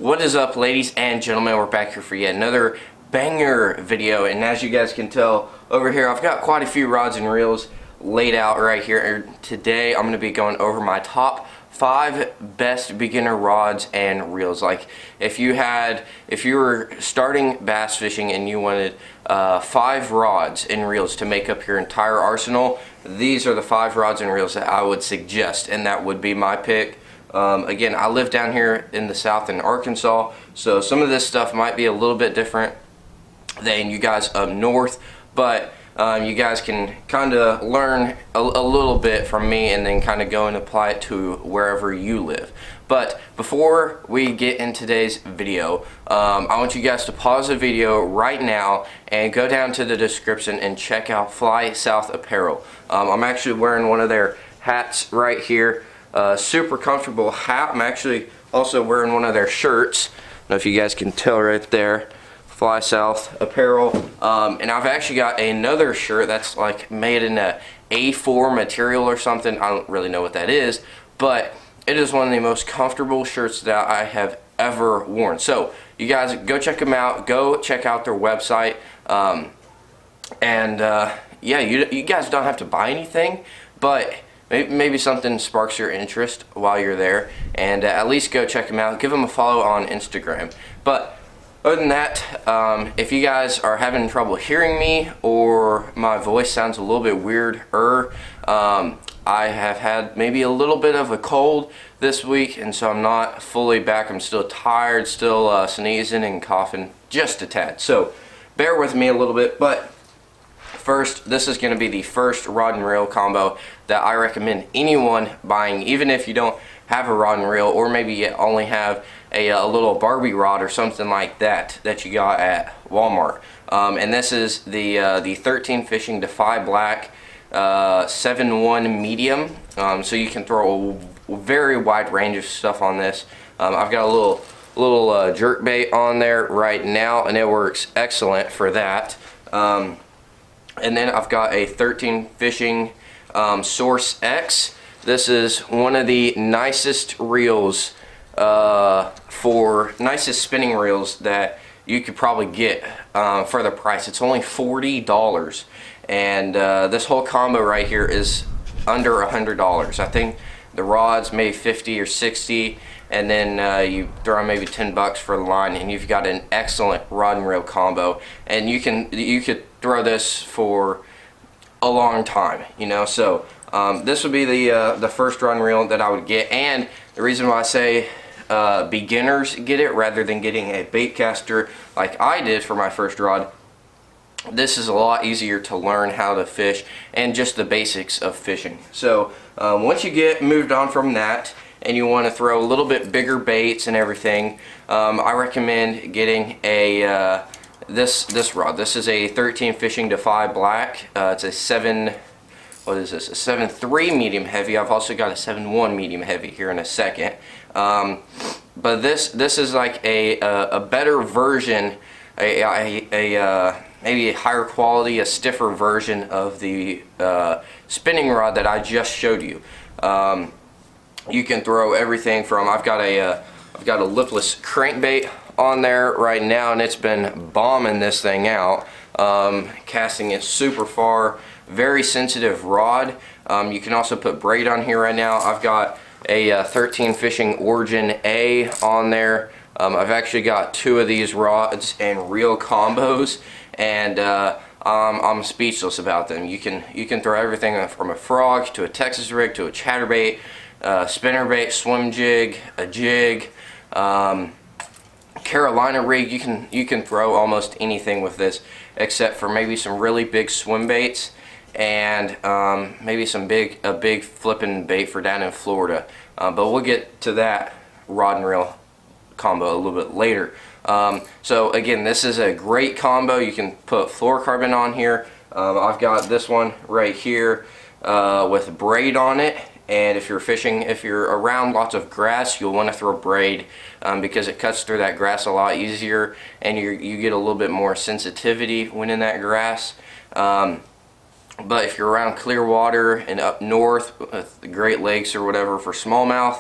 What is up, ladies and gentlemen? We're back here for yet another banger video, and as you guys can tell over here, I've got quite a few rods and reels laid out right here. Today I'm going to be going over my top 5 best beginner rods and reels. Like if you were starting bass fishing and you wanted 5 rods and reels to make up your entire arsenal, these are the 5 rods and reels that I would suggest, and that would be my pick. Again, I live down here in the south in Arkansas, so some of this stuff might be a little bit different than you guys up north, but you guys can kind of learn a little bit from me and then kind of go and apply it to wherever you live. But before we get in today's video, I want you guys to pause the video right now and go down to the description and check out Fly South Apparel. I'm actually wearing one of their hats right here. Super comfortable hat. I'm actually also wearing one of their shirts. I don't know if you guys can tell right there. Fly South Apparel. And I've actually got another shirt that's like made in a A4 material or something. I don't really know what that is, but it is one of the most comfortable shirts that I have ever worn. So you guys go check them out. Go check out their website. Yeah, you guys don't have to buy anything, but maybe something sparks your interest while you're there, and at least go check them out. Give them a follow on Instagram. But other than that, if you guys are having trouble hearing me or my voice sounds a little bit weirder, I have had maybe a little bit of a cold this week, and so I'm not fully back. I'm still tired, still sneezing and coughing just a tad. So bear with me a little bit. But first, this is going to be the first rod and reel combo that I recommend anyone buying, even if you don't have a rod and reel, or maybe you only have a little Barbie rod or something like that you got at Walmart. And this is the 13 Fishing Defy Black 7-1 medium. So you can throw a very wide range of stuff on this. I've got a little jerk bait on there right now, and it works excellent for that. And then I've got a 13 Fishing Source X. This is one of the nicest reels, nicest spinning reels that you could probably get for the price. It's only $40, and this whole combo right here is under $100. I think the rod's maybe 50 or 60, and then you throw in maybe 10 bucks for the line, and you've got an excellent rod and reel combo. And you could throw this for a long time, you know. So this would be the first rod and reel that I would get, and the reason why I say beginners get it rather than getting a bait caster like I did for my first rod, this is a lot easier to learn how to fish and just the basics of fishing. So once you get moved on from that and you want to throw a little bit bigger baits and everything, I recommend getting a this rod. This is a 13 Fishing Defy Black. It's a 7.3 medium heavy. I've also got a 7.1 medium heavy here in a second. But this is like a better version, maybe a higher quality, a stiffer version of the spinning rod that I just showed you. You can throw everything from, I've got a lipless crankbait on there right now, and it's been bombing this thing out, casting it super far. Very sensitive rod. You can also put braid on here right now. I've got a 13 Fishing Origin A on there. I've actually got 2 of these rods and reel combos, and I'm speechless about them. You can throw everything from a frog to a Texas rig to a chatterbait, spinnerbait, swim jig, a jig, Carolina rig. You can throw almost anything with this, except for maybe some really big swim baits and maybe a big flipping bait for down in Florida. But we'll get to that rod and reel combo a little bit later. So again, this is a great combo. You can put fluorocarbon on here. I've got this one right here with braid on it. And if you're around lots of grass, you'll want to throw braid because it cuts through that grass a lot easier, and you get a little bit more sensitivity when in that grass. But if you're around clear water and up north, the Great Lakes or whatever for smallmouth,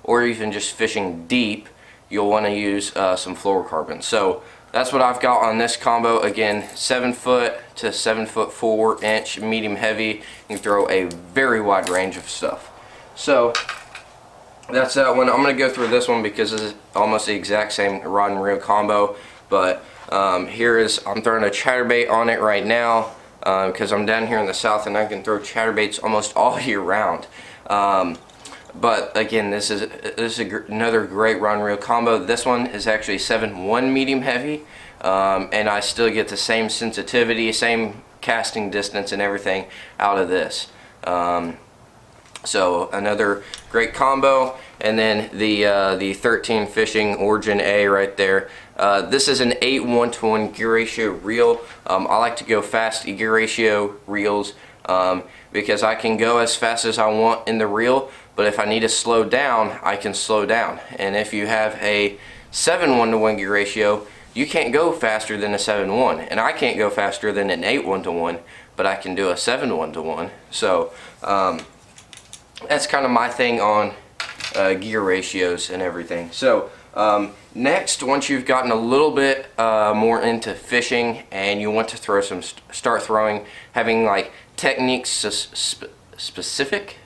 or even just fishing deep, you'll want to use some fluorocarbon. So that's what I've got on this combo. Again, 7 foot to 7 foot 4 inch medium heavy. You can throw a very wide range of stuff. So that's that one. I'm going to go through this one because it's almost the exact same rod and reel combo. But I'm throwing a chatterbait on it right now because I'm down here in the south and I can throw chatterbaits almost all year round. But again, this is another great rod and reel combo. This one is actually 7.1 medium heavy, and I still get the same sensitivity, same casting distance and everything out of this. So another great combo. And then the 13 Fishing Origin A right there. This is an 8:1-to-1 gear ratio reel. I like to go fast gear ratio reels because I can go as fast as I want in the reel, but if I need to slow down, I can slow down. And if you have a 7:1-to-1 gear ratio, you can't go faster than a 7:1, and I can't go faster than an 8:1-to-1, but I can do a 7:1-to-1. So that's kind of my thing on gear ratios and everything. So next, once you've gotten a little bit more into fishing and you want to throw start throwing, having like technique specific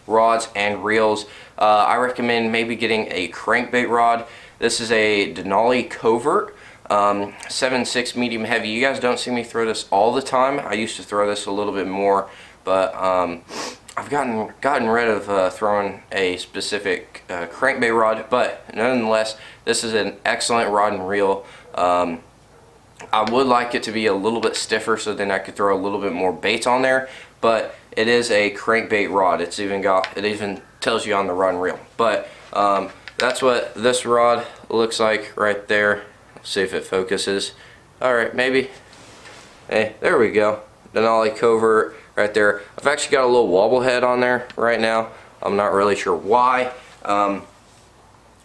rods and reels, I recommend maybe getting a crankbait rod. This is a Denali Covert 7.6 medium heavy. You guys don't see me throw this all the time. I used to throw this a little bit more, but I've gotten rid of throwing a specific crankbait rod. But nonetheless, this is an excellent rod and reel. I would like it to be a little bit stiffer so then I could throw a little bit more baits on there, but it is a crankbait rod. It even tells you on the rod and reel. But that's what this rod looks like right there. Let's see if it focuses. Alright, maybe. Hey, there we go. Denali Covert right there. I've actually got a little wobble head on there right now. I'm not really sure why. And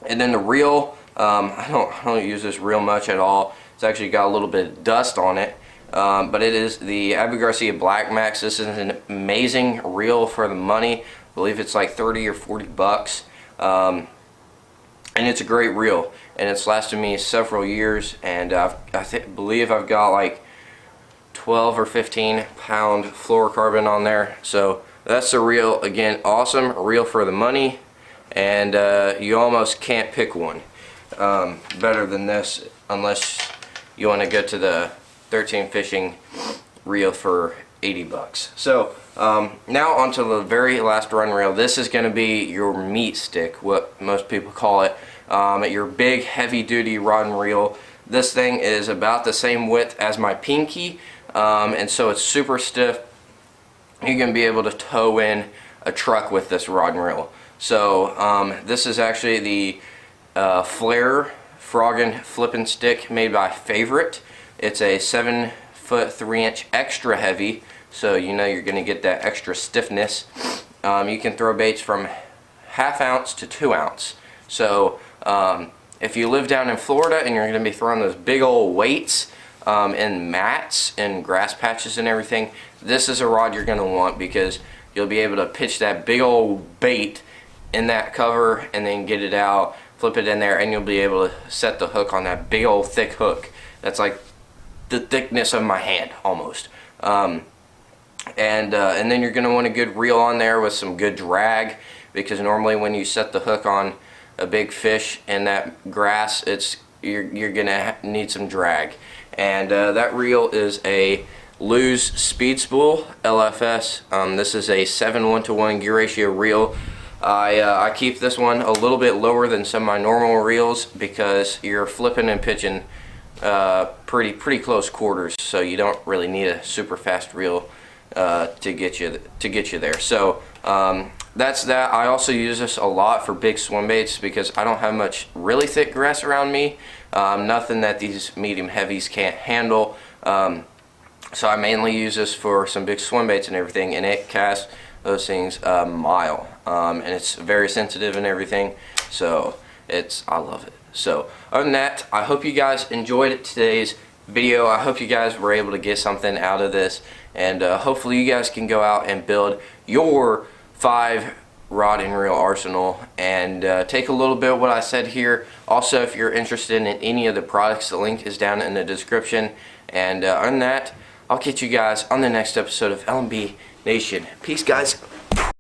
then the reel, I don't use this reel much at all. It's actually got a little bit of dust on it, but it is the Abu Garcia Black Max. This is an amazing reel for the money. I believe it's like 30 or 40 bucks, and it's a great reel, and it's lasted me several years. And I believe I've got like 12 or 15 pound fluorocarbon on there. So that's the reel. Again, awesome reel for the money, and you almost can't pick one better than this unless you want to go to the 13 Fishing reel for 80 bucks. So now onto the very last run reel. This is going to be your meat stick, what most people call it, your big heavy duty rod and reel. This thing is about the same width as my pinky, and so it's super stiff. You're going to be able to tow in a truck with this rod and reel. So this is actually the Flare Froggin Flippin' Stick made by Favorite. It's a 7 foot 3 inch extra heavy, so you know you're going to get that extra stiffness. You can throw baits from 1/2 ounce to 2 ounce. So if you live down in Florida and you're going to be throwing those big old weights in mats and grass patches and everything, this is a rod you're going to want, because you'll be able to pitch that big old bait in that cover and then get it out, flip it in there, and you'll be able to set the hook on that big old thick hook that's like the thickness of my hand almost. And then you're going to want a good reel on there with some good drag, because normally when you set the hook on a big fish in that grass, you're going to need some drag. And that reel is a Lew's Speed Spool LFS. This is a 7:1-to-1 gear ratio reel. I keep this one a little bit lower than some of my normal reels because you're flipping and pitching pretty close quarters, so you don't really need a super fast reel to get you there. So that's that. I also use this a lot for big swim baits because I don't have much really thick grass around me, nothing that these medium heavies can't handle. So I mainly use this for some big swim baits and everything, and it casts those things a mile, and it's very sensitive and everything, so I love it. So other than that, I hope you guys enjoyed today's video. I hope you guys were able to get something out of this, and hopefully you guys can go out and build your 5 rod and reel arsenal and take a little bit of what I said here. Also, if you're interested in any of the products, the link is down in the description. And on that, I'll catch you guys on the next episode of LMB Nation. Peace, guys.